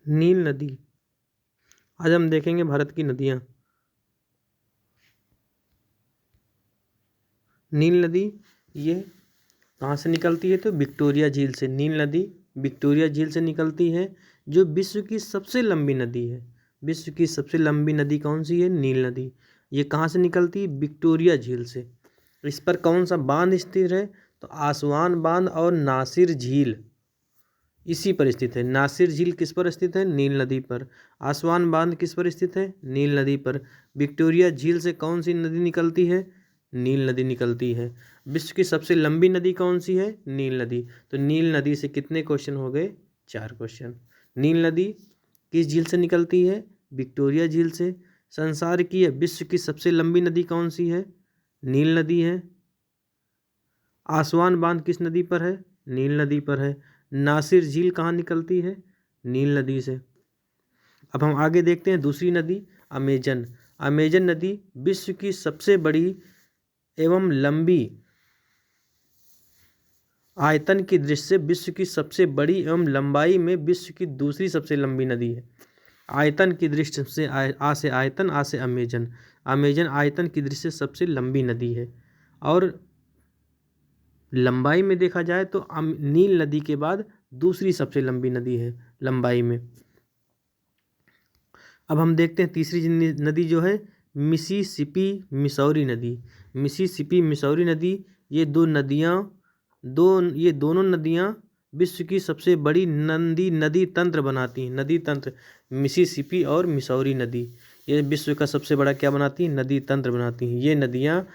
नील नदी। आज हम देखेंगे भारत की नदियाँ। नील नदी ये कहाँ से निकलती है? तो विक्टोरिया झील से। नील नदी विक्टोरिया झील से निकलती है, जो विश्व की सबसे लंबी नदी है। विश्व की सबसे लंबी नदी कौन सी है? नील नदी। ये कहाँ से निकलती है? विक्टोरिया झील से। इस पर कौन सा बांध स्थित है? तो आसवान बांध और नासिर झील इसी पर स्थित है। नासिर झील किस पर स्थित है? नील नदी पर। आसवान बांध किस पर स्थित है? नील नदी पर। विक्टोरिया झील से कौन सी नदी निकलती है? नील नदी निकलती है। विश्व की सबसे लंबी नदी कौन सी है? नील नदी। तो नील नदी से कितने क्वेश्चन हो गए? 4 क्वेश्चन। नील नदी किस झील से निकलती है? विक्टोरिया झील से। संसार की या विश्व की सबसे लंबी नदी कौन सी है? नील नदी है। आसवान बांध किस नदी पर है? नील नदी पर है। नासिर झील कहाँ निकलती है? नील नदी से। अब हम आगे देखते हैं दूसरी नदी अमेजन। अमेजन नदी विश्व की सबसे बड़ी एवं लंबी, आयतन की दृष्टि से विश्व की सबसे बड़ी एवं लंबाई में विश्व की दूसरी सबसे लंबी नदी है। आयतन की दृष्टि से आ से आयतन, आ से अमेजन। अमेजन आयतन की दृष्टि से सबसे लंबी नदी है। और लंबाई में देखा जाए तो नील नदी के बाद दूसरी सबसे लंबी नदी है लंबाई में। अब हम देखते हैं तीसरी नदी जो है मिसिसिपी मिसौरी नदी। मिसिसिपी मिसौरी नदी ये दोनों नदियाँ विश्व की सबसे बड़ी नदी तंत्र बनाती हैं। नदी तंत्र मिसिसिपी और मिसौरी नदी ये विश्व का सबसे बड़ा क्या बनाती हैं? नदी तंत्र बनाती हैं। ये नदियाँ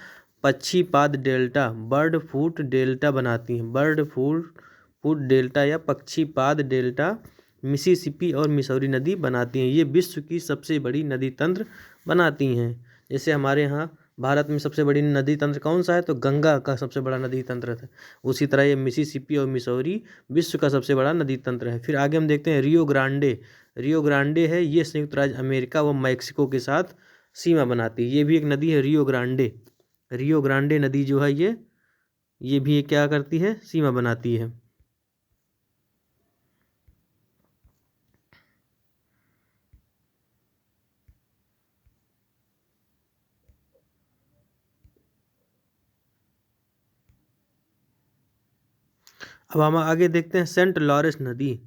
पक्षीपाद डेल्टा, बर्ड फूट डेल्टा बनाती हैं। बर्ड फूट डेल्टा या पक्षीपाद डेल्टा मिसिसिपी और मिसौरी नदी बनाती हैं। ये विश्व की सबसे बड़ी नदी तंत्र बनाती हैं। जैसे हमारे यहाँ भारत में सबसे बड़ी नदी तंत्र कौन सा है? तो गंगा का सबसे बड़ा नदी तंत्र है। उसी तरह ये मिसिसिपी और मिसौरी विश्व का सबसे बड़ा नदी तंत्र है। फिर आगे हम देखते हैं रियो ग्रांडे। रियो ग्रांडे है, ये संयुक्त राज्य अमेरिका व मैक्सिको के साथ सीमा बनाती है। ये भी एक नदी है रियो ग्रांडे। रियो ग्रांडे नदी जो है ये भी क्या करती है? सीमा बनाती है। अब हम आगे देखते हैं सेंट लॉरेंस नदी।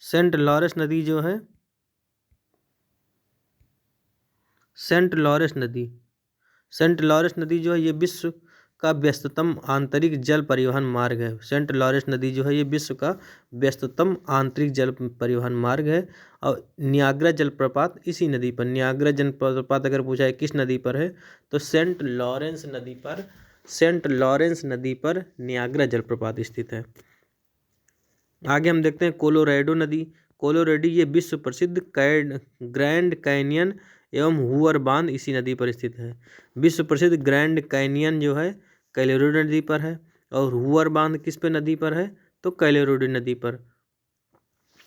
सेंट लॉरेंस नदी जो है सेंट लॉरेंस नदी जो है ये विश्व का व्यस्ततम आंतरिक जल परिवहन मार्ग है। सेंट लॉरेंस नदी जो है ये विश्व का व्यस्ततम आंतरिक जल परिवहन मार्ग है। और नियाग्रा जलप्रपात इसी नदी पर। नियाग्रा जलप्रपात अगर पूछा है किस नदी पर है? तो सेंट लॉरेंस नदी पर नियाग्रा जलप्रपात स्थित है। आगे हम देखते हैं कोलोराडो नदी। कोलोराडो ये विश्व प्रसिद्ध ग्रैंड कैनियन एवं हूवर बांध इसी नदी पर स्थित है। विश्व प्रसिद्ध ग्रैंड कैनियन जो है कोलोराडो नदी पर है। और हूवर बांध किस पे नदी पर है? तो कोलोराडो नदी पर।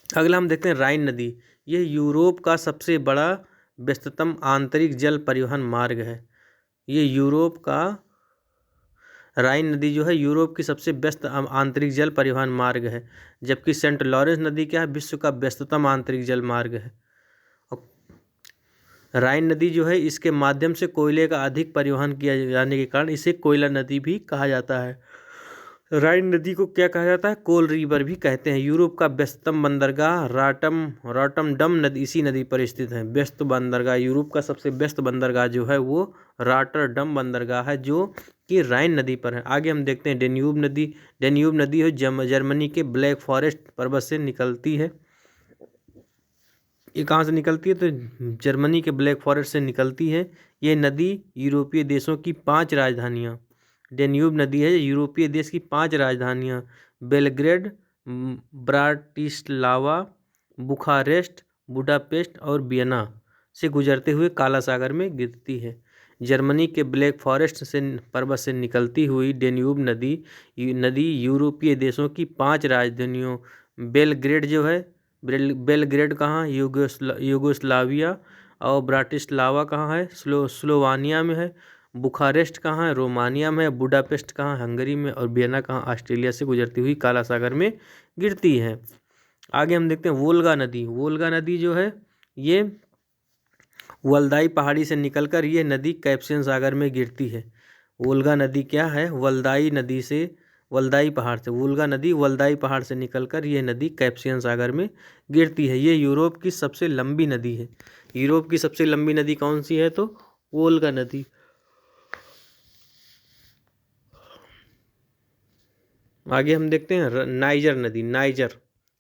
अगला हम देखते हैं राइन नदी। यह यूरोप का सबसे बड़ा व्यस्ततम आंतरिक जल परिवहन मार्ग है। ये यूरोप का राइन नदी जो है यूरोप की सबसे व्यस्त आंतरिक जल परिवहन मार्ग है। जबकि सेंट लॉरेंस नदी क्या है? विश्व का व्यस्ततम आंतरिक जल मार्ग है। राइन नदी जो है इसके माध्यम से कोयले का अधिक परिवहन किया जाने के कारण इसे कोयला नदी भी कहा जाता है। राइन नदी को क्या कहा जाता है? कोल रिवर भी कहते हैं। यूरोप का व्यस्ततम बंदरगाह रॉटरडम नदी इसी नदी पर स्थित है। व्यस्त बंदरगाह, यूरोप का सबसे व्यस्त बंदरगाह जो है वो रॉटरडम बंदरगाह है, जो कि राइन नदी पर है। आगे हम देखते हैं डेन्यूब नदी। डेन्यूब नदी है जर्मनी के ब्लैक फॉरेस्ट पर्वत से निकलती है। ये कहाँ से निकलती है? तो जर्मनी के ब्लैक फॉरेस्ट से निकलती है। ये नदी यूरोपीय देशों की 5 राजधानियाँ, डेन्यूब नदी है यूरोपीय देश की 5 राजधानियाँ बेलग्रेड, ब्राटिस्लावा, बुखारेस्ट, बुडापेस्ट और वियना से गुजरते हुए काला सागर में गिरती है। जर्मनी के ब्लैक फॉरेस्ट से पर्वत से निकलती हुई डेन्यूब नदी यूरोपीय देशों की 5 राजधानियों बेलग्रेड जो है, बेलग्रेड कहाँ? यूगोस्लाविया। और ब्राटिस्लावा कहाँ है? स्लोवानिया में है। बुखारेस्ट कहाँ है? रोमानिया में है। बुडापेस्ट कहाँ? हंगरी में। और वियना कहाँ? ऑस्ट्रेलिया से गुजरती हुई काला सागर में गिरती है। आगे हम देखते हैं वोल्गा नदी। वोल्गा नदी जो है ये वल्दाई पहाड़ी से निकलकर ये नदी कैस्पियन सागर में गिरती है। वोल्गा नदी क्या है? वल्दाई नदी से, वल्दाई पहाड़ से, वोल्गा नदी वल्दाई पहाड़ से निकलकर ये नदी कैस्पियन सागर में गिरती है। ये यूरोप की सबसे लंबी नदी है। यूरोप की सबसे लंबी नदी कौन सी है? तो वोल्गा नदी। आगे हम देखते हैं नाइजर नदी।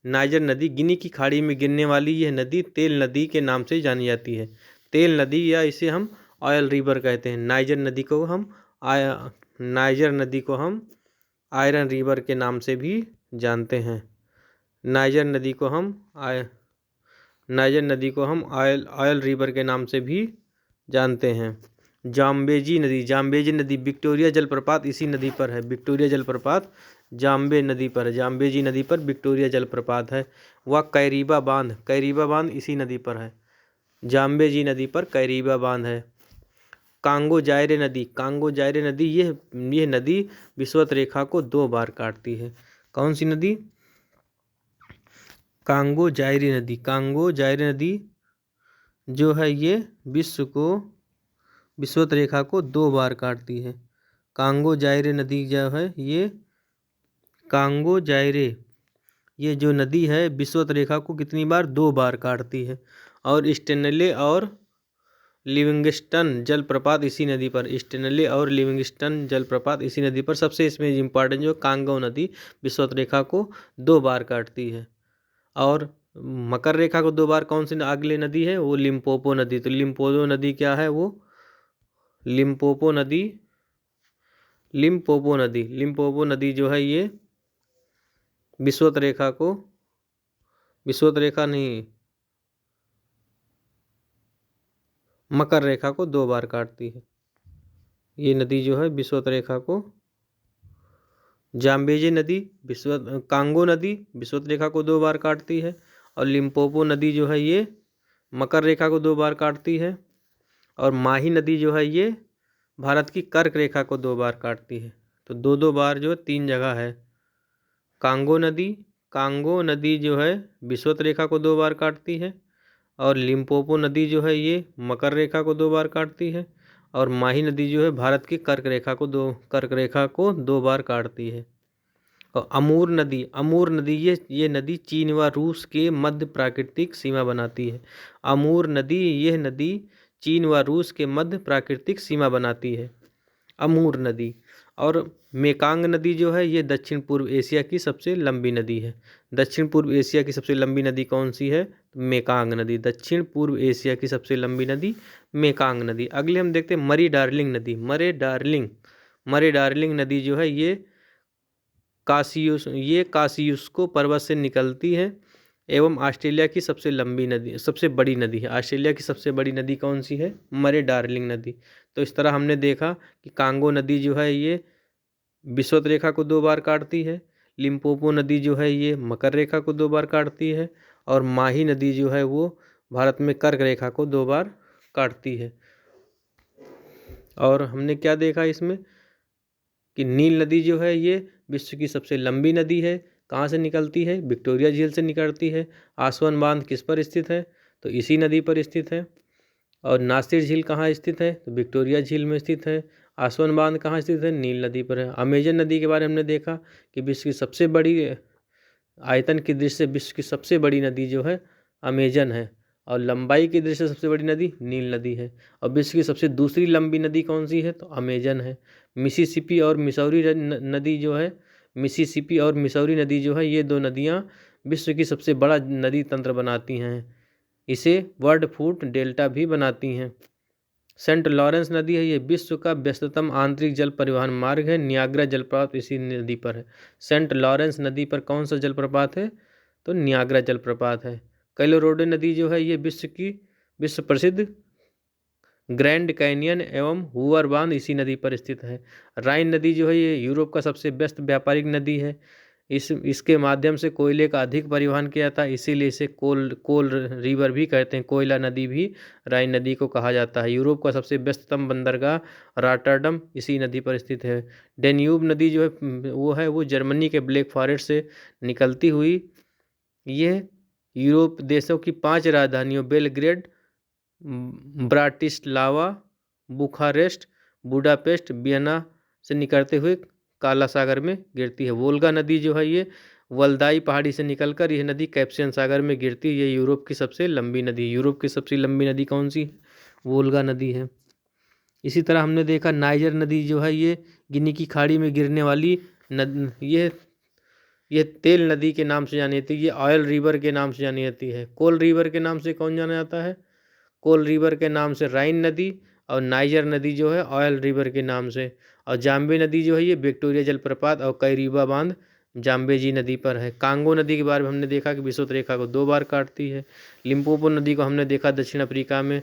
नाइजर नदी गिनी की खाड़ी में गिरने वाली यह नदी तेल नदी के नाम से जानी जाती है। तेल नदी या इसे हम ऑयल रिवर कहते हैं। नाइजर नदी को हम आयरन रिवर के नाम से भी जानते हैं। नाइजर नदी को हम ऑयल रिवर के नाम से भी जानते हैं। जाम्बेजी नदी विक्टोरिया जलप्रपात इसी नदी पर है। विक्टोरिया जलप्रपात जाम्बे नदी पर है। जाम्बेजी नदी पर विक्टोरिया जलप्रपात है। वह कैरीबा बांध इसी नदी पर है। जाम्बेजी नदी पर कैरीबा बांध है। कांगो जायरे नदी यह नदी विषुवत रेखा को 2 बार काटती है। कौन सी नदी? कांगो जायरे नदी जो है ये विषुवत रेखा को 2 बार काटती है। कांगो जायरे नदी जो है ये जो नदी है विषुवत रेखा को कितनी बार? 2 बार काटती है। और स्टेनले और लिविंगस्टन जलप्रपात इसी नदी पर सबसे इसमें इम्पॉर्टेंट जो कांगो नदी विषुवत रेखा को 2 बार काटती है। और मकर रेखा को 2 बार कौन सी अगले नदी है? वो लिम्पोपो नदी। तो लिम्पोपो नदी क्या है? वो लिम्पोपो नदी जो है ये मकर रेखा को 2 बार काटती है। ये नदी जो है विषुवत रेखा को, जाम्बेजी नदी कांगो नदी विषुवत रेखा को 2 बार काटती है। और लिम्पोपो नदी जो है ये मकर रेखा को 2 बार काटती है। और माही नदी जो है ये भारत की कर्क रेखा को 2 बार काटती है। तो 2 बार जो 3 जगह है। कांगो नदी जो है विषुवत रेखा को 2 बार काटती है। और लिम्पोपो नदी जो है ये मकर रेखा को 2 बार काटती है। और माही नदी जो है भारत की कर्क रेखा को 2 बार काटती है। और अमूर नदी ये नदी चीन व रूस के मध्य प्राकृतिक सीमा बनाती है। यह नदी चीन व रूस के मध्य प्राकृतिक सीमा बनाती है। अमूर नदी। और मेकांग नदी जो है ये दक्षिण पूर्व एशिया की सबसे लंबी नदी है। दक्षिण पूर्व एशिया की सबसे लंबी नदी कौन सी है? मेकांग नदी। दक्षिण पूर्व एशिया की सबसे लंबी नदी मेकांग नदी। अगले हम देखते हैं मरी डार्लिंग नदी। मरे डार्लिंग नदी जो है ये कासियुस्को पर्वत से निकलती है एवं ऑस्ट्रेलिया की सबसे बड़ी नदी है। ऑस्ट्रेलिया की सबसे बड़ी नदी कौन सी है? मरे डार्लिंग नदी। तो इस तरह हमने देखा कि कांगो नदी जो है ये विषुवत रेखा को 2 बार काटती है। लिम्पोपो नदी जो है ये मकर रेखा को 2 बार काटती है। और माही नदी जो है वो भारत में कर्क रेखा को 2 बार काटती है। और हमने क्या देखा इसमें कि नील नदी जो है ये विश्व की सबसे लंबी नदी है। कहाँ से निकलती है? विक्टोरिया झील से निकलती है। आसवन बांध किस पर स्थित है? तो इसी नदी पर स्थित है। और नासिर झील कहाँ स्थित है? तो विक्टोरिया झील में स्थित है। आसवन बांध कहाँ स्थित है? नील नदी पर है। अमेजन नदी के बारे में हमने देखा कि विश्व की सबसे बड़ी, आयतन की दृष्टि से विश्व की सबसे बड़ी नदी जो है अमेजन है। और लंबाई की दृष्टि से सबसे बड़ी नदी नील नदी है। और विश्व की सबसे दूसरी लंबी नदी कौन सी है? तो अमेजन है। मिसिसिपी और मिसौरी नदी जो है ये 2 नदियाँ विश्व की सबसे बड़ा नदी तंत्र बनाती हैं। इसे वर्ड फूट डेल्टा भी बनाती हैं। सेंट लॉरेंस नदी है ये विश्व का व्यस्ततम आंतरिक जल परिवहन मार्ग है। नियाग्रा जलप्रपात इसी नदी पर है। सेंट लॉरेंस नदी पर कौन सा जलप्रपात है? तो नियाग्रा जलप्रपात है। कोलोराडो नदी जो है ये विश्व प्रसिद्ध ग्रैंड कैनियन एवं हूवर बांध इसी नदी पर स्थित है। राइन नदी जो है ये यूरोप का सबसे व्यस्त व्यापारिक नदी है। इसके माध्यम से कोयले का अधिक परिवहन किया जाता है, इसीलिए इसे कोल रिवर भी कहते हैं। कोयला नदी भी राइन नदी को कहा जाता है। यूरोप का सबसे व्यस्ततम बंदरगाह रॉटरडम इसी नदी पर स्थित है। डेन्यूब नदी जो है वो जर्मनी के ब्लैक फॉरेस्ट से निकलती हुई ये यूरोप देशों की 5 राजधानियों Belgrade, Bratislava, Bucharest, Budapest, Vienna से निकलते हुए काला सागर में गिरती है। वोल्गा नदी जो है ये वल्दाई पहाड़ी से निकलकर यह नदी कैस्पियन सागर में गिरती है। ये यूरोप की सबसे लंबी नदी। यूरोप की सबसे लंबी नदी कौन सी? वोल्गा नदी है। इसी तरह हमने देखा नाइजर नदी जो है ये गिनी की खाड़ी में गिरने वाली ये तेल नदी के नाम से जानी जाती है। ये ऑयल रिवर के नाम से जानी जाती है। कोल रिवर के नाम से कौन जाना जाता है? कोल रिवर के नाम से राइन नदी, और नाइजर नदी जो है ऑयल रिवर के नाम से। और जाम्बे नदी जो है ये विक्टोरिया जलप्रपात और कैरीबा बांध जाम्बेजी नदी पर है। कांगो नदी के बारे में हमने देखा कि विषुवत रेखा को 2 बार काटती है। लिम्पोपो नदी को हमने देखा दक्षिण अफ्रीका में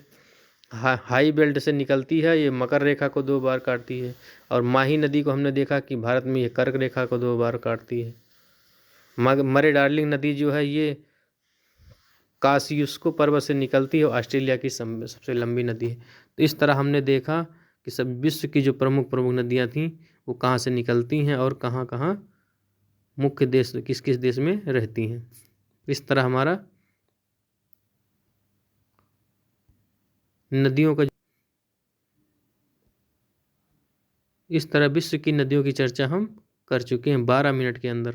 हाई बेल्ट से निकलती है, ये मकर रेखा को 2 बार काटती है। और माही नदी को हमने देखा कि भारत में ये कर्क रेखा को 2 बार काटती है। मरे डार्लिंग नदी जो है ये कासियुस्को पर्वत से निकलती है और ऑस्ट्रेलिया की सबसे लंबी नदी है। तो इस तरह हमने देखा कि सब विश्व की जो प्रमुख प्रमुख नदियाँ थीं वो कहाँ से निकलती हैं और कहाँ कहाँ मुख्य देश किस किस देश में रहती हैं। इस तरह हमारा नदियों का इस तरह विश्व की नदियों की चर्चा हम कर चुके हैं 12 मिनट के अंदर।